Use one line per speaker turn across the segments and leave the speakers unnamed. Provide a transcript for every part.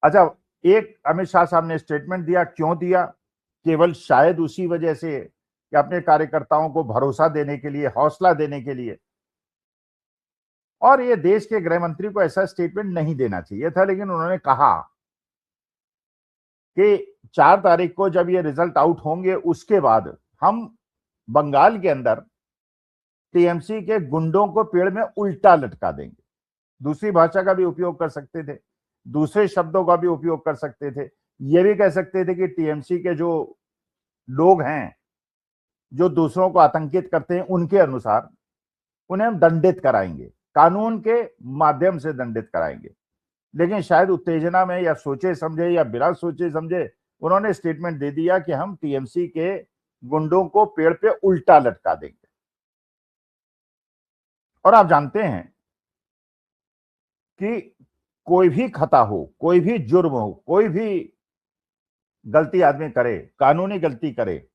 अच्छा, एक अमित शाह साहब ने स्टेटमेंट दिया, क्यों दिया? केवल शायद उसी वजह से कि अपने कार्यकर्ताओं को भरोसा देने के लिए, हौसला देने के लिए। और ये देश के गृह मंत्री को ऐसा स्टेटमेंट नहीं देना चाहिए था, लेकिन उन्होंने कहा कि 4 तारीख को जब ये रिजल्ट आउट होंगे उसके बाद हम बंगाल के अंदर टीएमसी के गुंडों को पेड़ में उल्टा लटका देंगे। दूसरी भाषा का भी उपयोग कर सकते थे, दूसरे शब्दों का भी उपयोग कर सकते थे। ये भी कह सकते थे कि टीएमसी के जो लोग हैं जो दूसरों को आतंकित करते हैं, उनके अनुसार उन्हें हम दंडित कराएंगे, कानून के माध्यम से दंडित कराएंगे। लेकिन शायद उत्तेजना में या सोचे समझे या बिना सोचे समझे उन्होंने स्टेटमेंट दे दिया कि हम टीएमसी के गुंडों को पेड़ पे उल्टा लटका देंगे। और आप जानते हैं कि कोई भी खता हो, कोई भी जुर्म हो, कोई भी गलती आदमी करे, कानूनी गलती करे,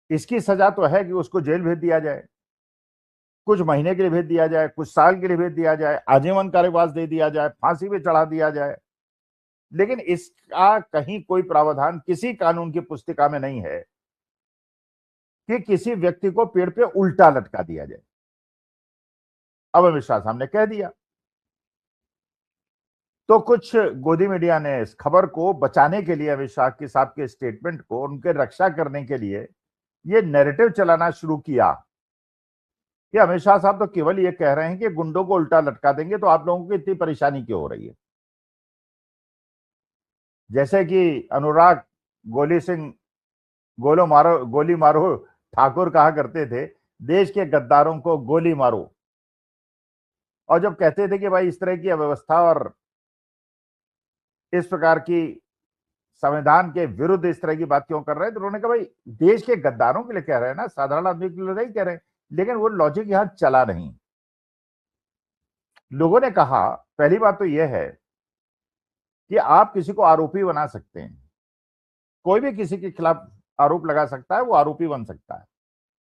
इसकी सजा तो है कि उसको जेल भेज दिया जाए, कुछ महीने के लिए भेज दिया जाए, कुछ साल के लिए भेज दिया जाए, आजीवन कारावास दे दिया जाए, फांसी पे चढ़ा दिया जाए। लेकिन इसका कहीं कोई प्रावधान किसी कानून की पुस्तिका में नहीं है कि किसी व्यक्ति को पेड़ पे उल्टा लटका दिया जाए। अब अमित शाह साहब ने कह दिया, तो कुछ गोदी मीडिया ने इस खबर को बचाने के लिए, अमित शाह के साहब के स्टेटमेंट को उनके रक्षा करने के लिए ये नैरेटिव चलाना शुरू किया कि अमित शाह साहब तो केवल ये कह रहे हैं कि गुंडों को उल्टा लटका देंगे, तो आप लोगों को इतनी परेशानी क्यों हो रही है? जैसे कि अनुराग गोली सिंह गोली मारो ठाकुर कहा करते थे, देश के गद्दारों को गोली मारो। और जब कहते थे कि भाई इस तरह की अव्यवस्था और इस प्रकार की संविधान के विरुद्ध इस तरह की बात क्यों कर रहे हैं, तो उन्होंने कहा भाई देश के गद्दारों के लिए कह रहे हैं ना, साधारण आदमी के लिए नहीं कह रहे हैं। लेकिन वो लॉजिक यहां चला नहीं। लोगों ने कहा, पहली बात तो यह है कि आप किसी को आरोपी बना सकते हैं, कोई भी किसी के खिलाफ आरोप लगा सकता है, वो आरोपी बन सकता है।